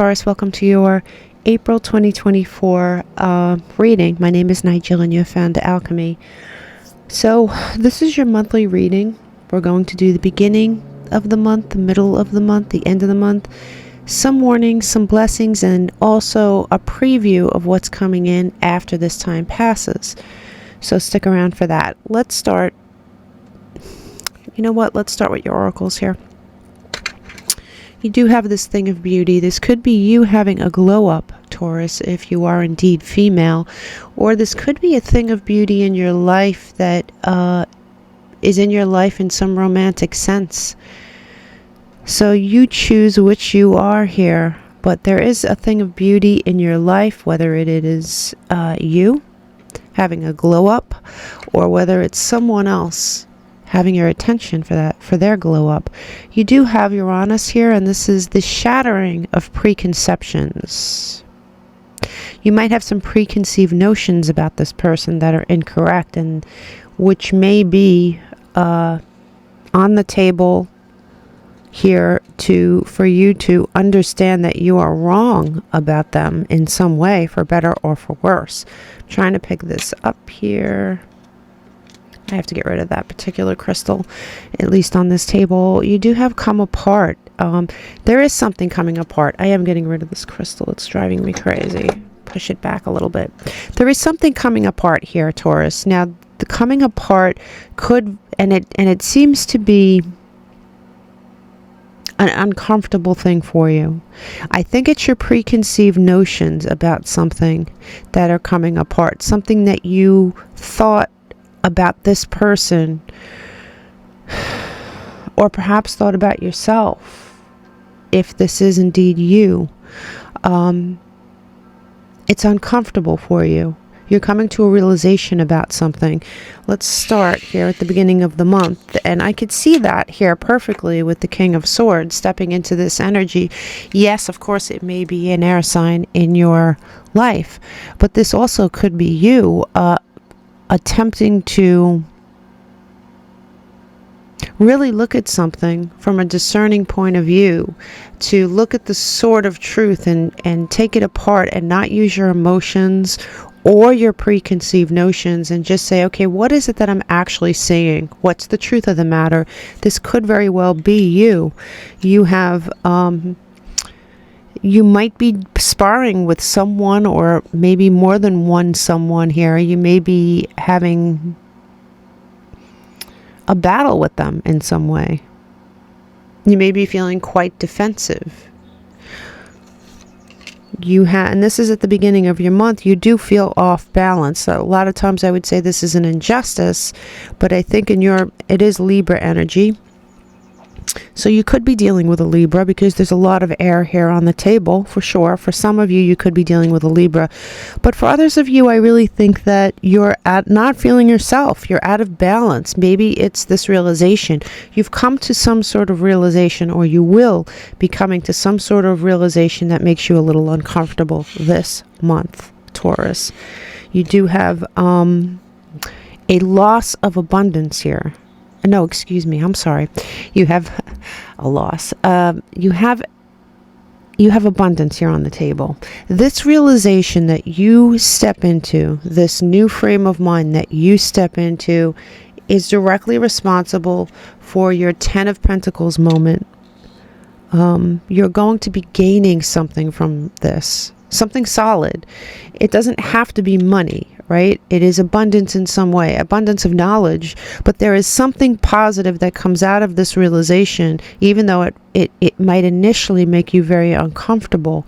Taurus, welcome to your April 2024 reading. My name is Nigel and you have found ÄLKÖMΗ. So this is your monthly reading. We're going to do the beginning of the month, the middle of the month, the end of the month, some warnings, some blessings, and also a preview of what's coming in after this time passes. So stick around for that. Let's start. You know what? Let's start with your oracles here. You do have this thing of beauty. This could be you having a glow up, Taurus, if you are indeed female. Or this could be a thing of beauty in your life that is in your life in some romantic sense. So you choose which you are here. But there is a thing of beauty in your life, whether it is you having a glow up or whether it's someone else having your attention for their glow up. You do have Uranus here, and this is the shattering of preconceptions. You might have some preconceived notions about this person that are incorrect, and which may be on the table here for you to understand that you are wrong about them in some way, for better or for worse. I'm trying to pick this up here. I have to get rid of that particular crystal, at least on this table. You do have come apart. There is something coming apart. I am getting rid of this crystal. It's driving me crazy. Push it back a little bit. There is something coming apart here, Taurus. Now, the coming apart could, and it seems to be an uncomfortable thing for you. I think it's your preconceived notions about something that are coming apart. Something that you thought about this person, or perhaps thought about yourself, if this is indeed you. It's uncomfortable for you. You're coming to a realization about something. Let's start here at the beginning of the month, and I could see that here perfectly with the King of Swords stepping into this energy. Yes, of course, it may be an air sign in your life, but this also could be you attempting to really look at something from a discerning point of view, to look at the sword of truth and take it apart and not use your emotions or your preconceived notions, and just say, okay, what is it that I'm actually seeing? What's the truth of the matter? This could very well be you. You have you might be sparring with someone, or maybe more than one someone here. You may be having a battle with them in some way. You may be feeling quite defensive. And this is at the beginning of your month. You do feel off balance. So a lot of times I would say this is an injustice, but I think it is Libra energy. So you could be dealing with a Libra, because there's a lot of air here on the table, for sure. For some of you, you could be dealing with a Libra. But for others of you, I really think that you're not feeling yourself. You're out of balance. Maybe it's this realization. You've come to some sort of realization, or you will be coming to some sort of realization that makes you a little uncomfortable this month, Taurus. You do have a loss of abundance here. No, excuse me. I'm sorry. You have a loss. You have abundance here on the table. This realization that you step into, this new frame of mind that you step into, is directly responsible for your 10 of Pentacles moment. You're going to be gaining something from this. Something solid. It doesn't have to be money, right? It is abundance in some way, abundance of knowledge, but there is something positive that comes out of this realization, even though it might initially make you very uncomfortable.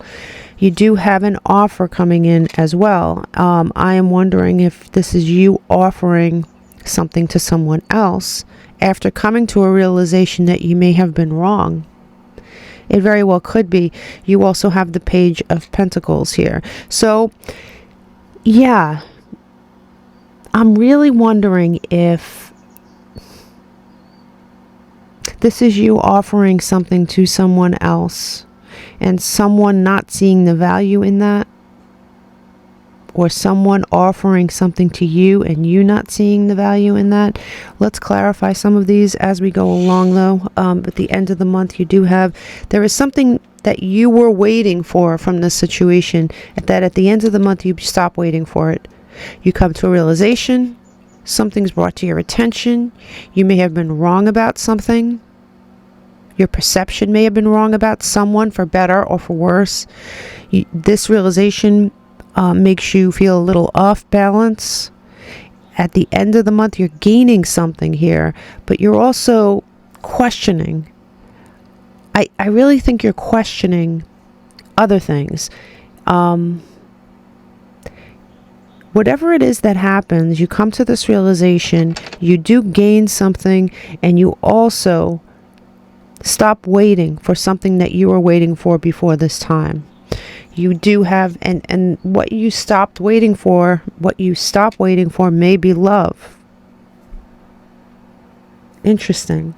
You do have an offer coming in as well. I am wondering if this is you offering something to someone else after coming to a realization that you may have been wrong. It very well could be. You also have the Page of Pentacles here. So, yeah, I'm really wondering if this is you offering something to someone else and someone not seeing the value in that, or someone offering something to you and you not seeing the value in that. Let's clarify some of these as we go along, though. At the end of the month, there is something that you were waiting for from this situation, that at the end of the month you stop waiting for it. You come to a realization, something's brought to your attention. You may have been wrong about something. Your perception may have been wrong about someone, for better or for worse. This realization makes you feel a little off balance. At the end of the month, you're gaining something here, but you're also questioning. I really think you're questioning other things. Whatever it is that happens, you come to this realization, you do gain something, and you also stop waiting for something that you were waiting for before this time. You do have, and what you stop waiting for may be love. Interesting.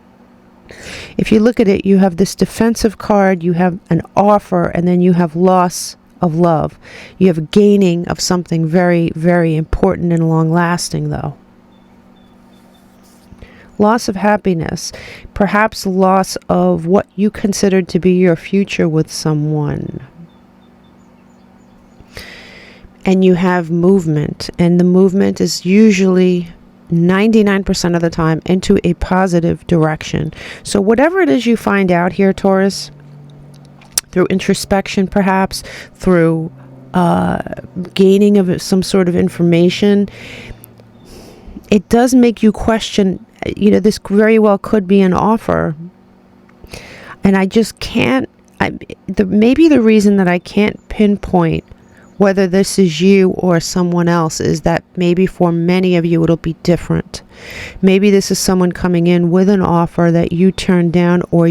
If you look at it, you have this defensive card, you have an offer, and then you have loss of love. You have gaining of something very, very important and long-lasting, though. Loss of happiness, perhaps loss of what you considered to be your future with someone. And you have movement, and the movement is usually 99% of the time into a positive direction. So whatever it is you find out here, Taurus, through introspection, perhaps through gaining of some sort of information, it does make you question, this very well could be an offer. And I just can't, maybe the reason that I can't pinpoint whether this is you or someone else is that maybe for many of you it'll be different. Maybe this is someone coming in with an offer that you turned down, or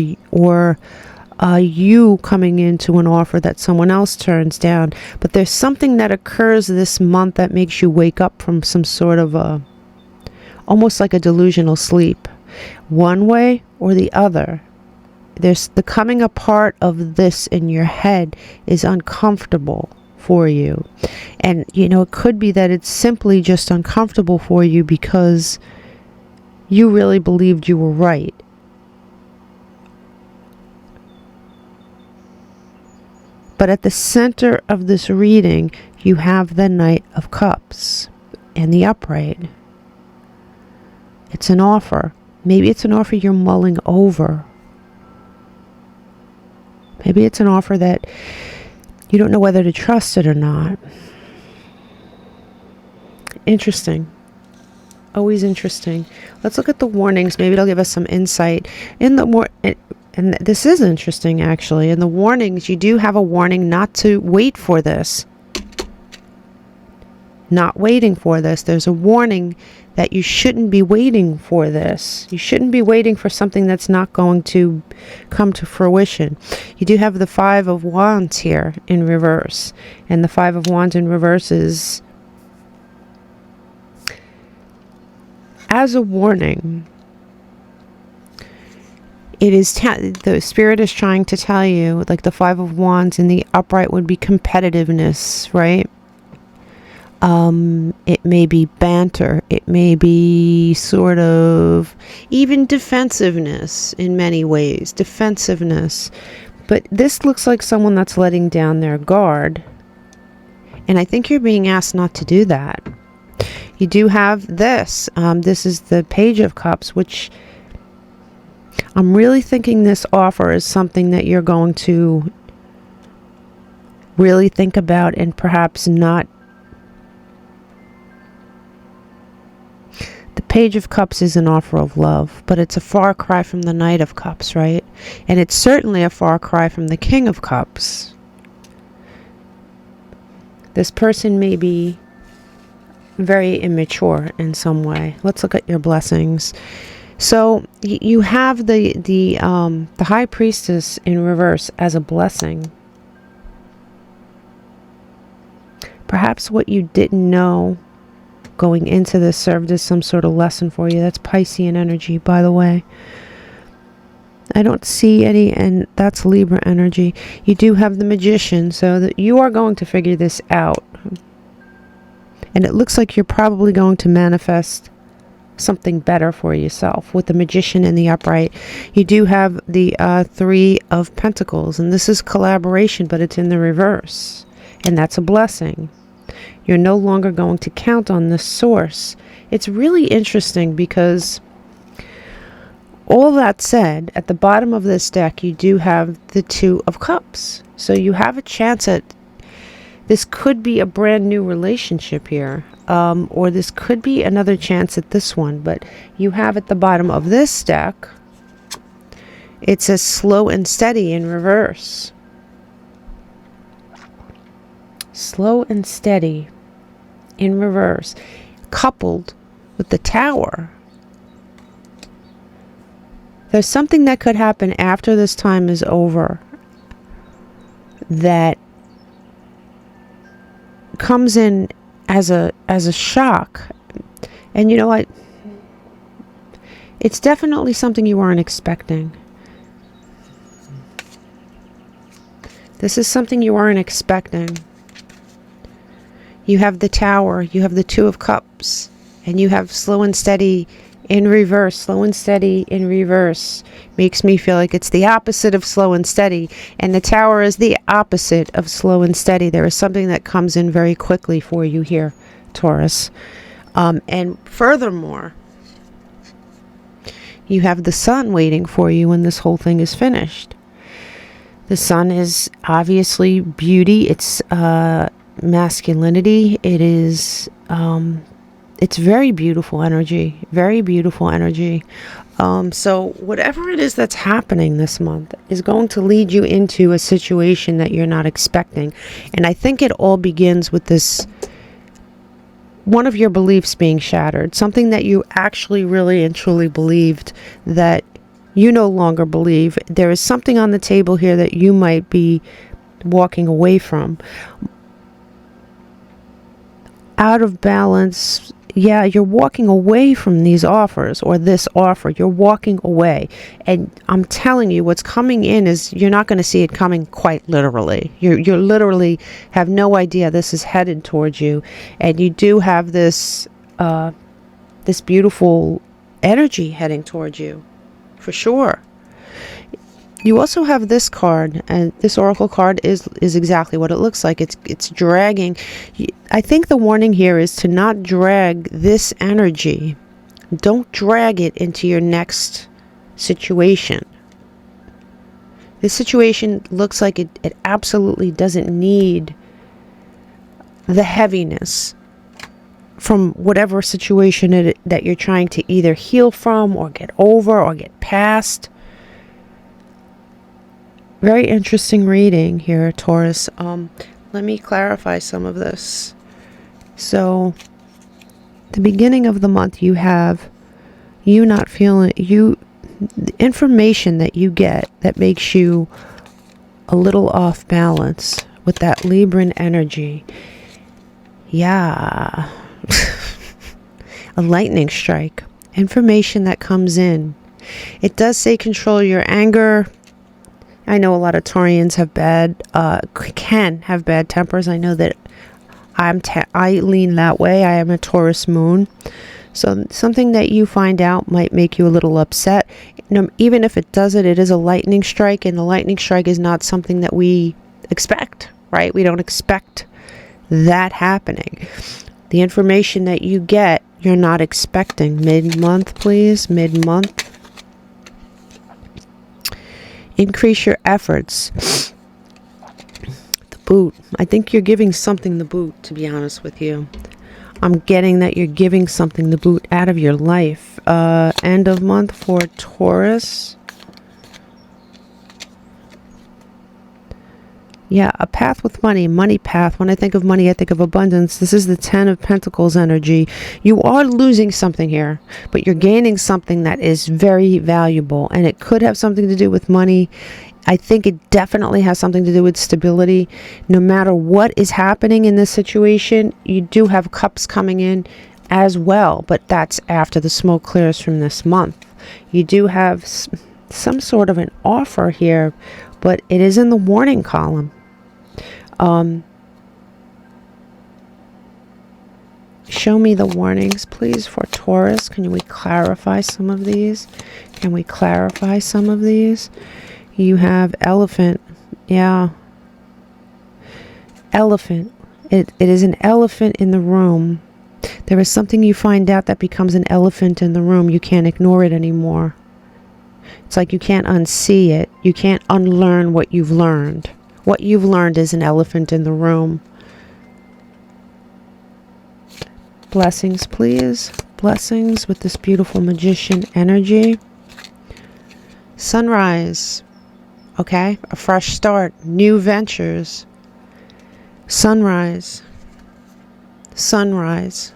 you coming into an offer that someone else turns down. But there's something that occurs this month that makes you wake up from some sort of almost like a delusional sleep, one way or the other. There's the coming apart of this in your head is uncomfortable for you. And it could be that it's simply just uncomfortable for you because you really believed you were right. But at the center of this reading, you have the Knight of Cups and the upright. It's an offer. Maybe it's an offer you're mulling over. Maybe it's an offer that you don't know whether to trust it or not. Interesting. Always interesting. Let's look at the warnings. Maybe it'll give us some insight. And this is interesting, actually. In the warnings, you do have a warning not to wait for this. Not waiting for this. There's a warning that you shouldn't be waiting for this. You shouldn't be waiting for something that's not going to come to fruition. You do have the Five of Wands here in reverse. And the Five of Wands in reverse is as a warning. It is the Spirit is trying to tell you, like the Five of Wands in the upright would be competitiveness, right? It may be banter. It may be sort of even defensiveness in many ways. Defensiveness. But this looks like someone that's letting down their guard. And I think you're being asked not to do that. You do have this. This is the Page of Cups, which I'm really thinking this offer is something that you're going to really think about and perhaps not. The Page of Cups is an offer of love, but it's a far cry from the Knight of Cups, right? And it's certainly a far cry from the King of Cups. This person may be very immature in some way. Let's look at your blessings. So you have the High Priestess in reverse as a blessing. Perhaps what you didn't know going into this served as some sort of lesson for you. That's Piscean energy, by the way. I don't see any, and that's Libra energy. You do have the Magician, so that you are going to figure this out. And it looks like you're probably going to manifest something better for yourself. With the Magician in the upright, you do have the Three of Pentacles, and this is collaboration, but it's in the reverse, and that's a blessing. You're no longer going to count on the source. It's really interesting because, all that said, at the bottom of this deck, you do have the Two of Cups. So you have a chance at, this could be a brand new relationship here. Or this could be another chance at this one. But you have at the bottom of this deck, it says slow and steady in reverse. Slow and steady in reverse, coupled with the Tower. There's something that could happen after this time is over that comes in as a shock. And you know what? It's definitely something you weren't expecting. This is something you weren't expecting. You have the Tower, you have the Two of Cups, and you have slow and steady in reverse. Slow and steady in reverse makes me feel like it's the opposite of slow and steady, and the Tower is the opposite of slow and steady. There is something that comes in very quickly for you here, Taurus. And furthermore, you have the Sun waiting for you when this whole thing is finished. The Sun is obviously beauty. It's masculinity. It is it's very beautiful energy, very beautiful energy. So whatever it is that's happening this month is going to lead you into a situation that you're not expecting. And I think it all begins with this, one of your beliefs being shattered, something that you actually really and truly believed that you no longer believe. There is something on the table here that you might be walking away from. Out of balance. Yeah, you're walking away from these offers, or this offer. You're walking away. And I'm telling you, what's coming in is, you're not going to see it coming quite literally. You're literally have no idea this is headed towards you. And you do have this this beautiful energy heading towards you, for sure. You also have this card, and this oracle card is exactly what it looks like. It's dragging. I think the warning here is to not drag this energy. Don't drag it into your next situation. This situation looks like it absolutely doesn't need the heaviness from whatever situation that you're trying to either heal from, or get over, or get past. Very interesting reading here, Taurus. Let me clarify some of this. So, the beginning of the month, you have you not feeling, the information that you get that makes you a little off balance with that Libran energy. Yeah. A lightning strike. Information that comes in. It does say control your anger. I know a lot of Taurians have can have bad tempers. I know that I lean that way. I am a Taurus moon. So something that you find out might make you a little upset. Even if it doesn't, it is a lightning strike, and the lightning strike is not something that we expect, right? We don't expect that happening. The information that you get, you're not expecting. Mid-month, please. Mid-month. Increase your efforts. The boot. I think you're giving something the boot, to be honest with you. I'm getting that you're giving something the boot out of your life. End of month for Taurus. Yeah, a path with money. Money path. When I think of money, I think of abundance. This is the Ten of Pentacles energy. You are losing something here, but you're gaining something that is very valuable. And it could have something to do with money. I think it definitely has something to do with stability. No matter what is happening in this situation, you do have cups coming in as well. But that's after the smoke clears from this month. You do have some sort of an offer here, but it is in the warning column. show me the warnings, please, for Taurus. Can we clarify some of these? Can we clarify some of these? You have elephant. Yeah. Elephant. It is an elephant in the room. There is something you find out that becomes an elephant in the room. You can't ignore it anymore. It's like you can't unsee it. You can't unlearn what you've learned. What you've learned is an elephant in the room. Blessings, please. Blessings with this beautiful magician energy. Sunrise. Okay? A fresh start. New ventures. Sunrise. Sunrise.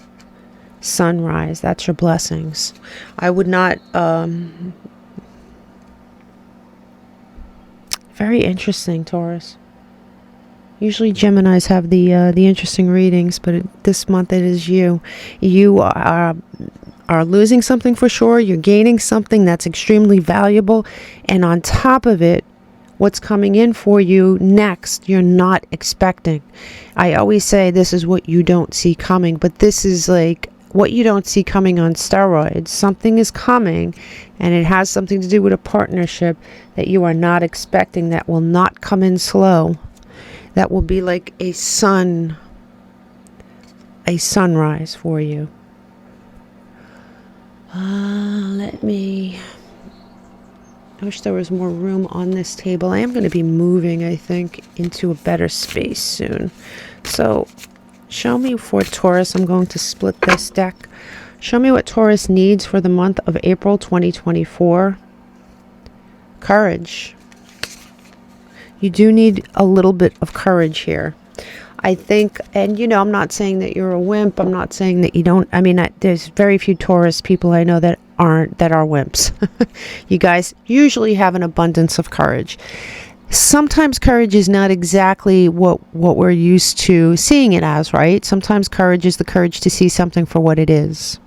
Sunrise. That's your blessings. I would not... Very interesting, Taurus. Usually Geminis have the interesting readings, but this month it is you. You are losing something for sure. You're gaining something that's extremely valuable. And on top of it, what's coming in for you next, you're not expecting. I always say this is what you don't see coming, but this is like what you don't see coming on steroids. Something is coming, and it has something to do with a partnership that you are not expecting, that will not come in slow. That will be like a sunrise for you. I wish there was more room on this table. I am going to be moving, I think, into a better space soon. So, show me for Taurus. I'm going to split this deck. Show me what Taurus needs for the month of April 2024. Courage. You do need a little bit of courage here. I think, and you know, I'm not saying that you're a wimp. I'm not saying that you don't. I mean, there's very few Taurus people I know that are wimps. You guys usually have an abundance of courage. Sometimes courage is not exactly what we're used to seeing it as, right? Sometimes courage is the courage to see something for what it is.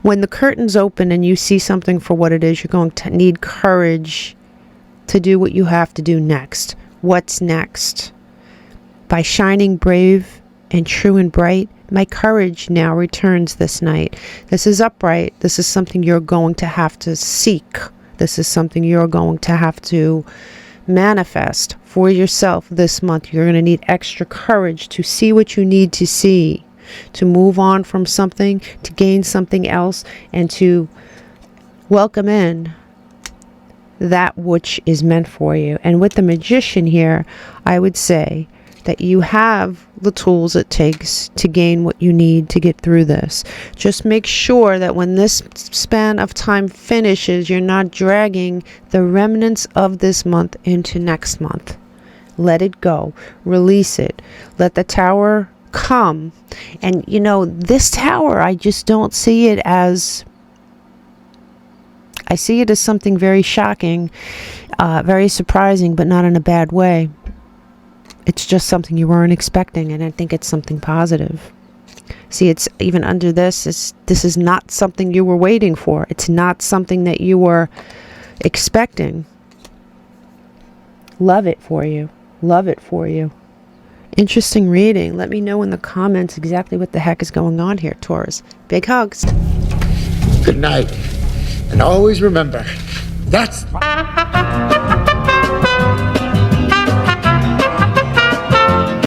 When the curtains open and you see something for what it is, you're going to need courage to do what you have to do next. What's next? By shining brave and true and bright, my courage now returns this night. This is upright. This is something you're going to have to seek. This is something you're going to have to manifest for yourself this month. You're going to need extra courage to see what you need to see, to move on from something, to gain something else, and to welcome in that which is meant for you. And with the Magician here, I would say that you have the tools it takes to gain what you need to get through this. Just make sure that when this span of time finishes, you're not dragging the remnants of this month into next month. Let it go. Release it. Let the Tower come. And you know, this Tower, I just don't see it as... I see it as something very shocking, very surprising, but not in a bad way. It's just something you weren't expecting, and I think it's something positive. See, it's even under this is not something you were waiting for. It's not something that you were expecting. Love it for you. Love it for you. Interesting reading. Let me know in the comments exactly what the heck is going on here, Taurus. Big hugs. Good night. And always remember, that's...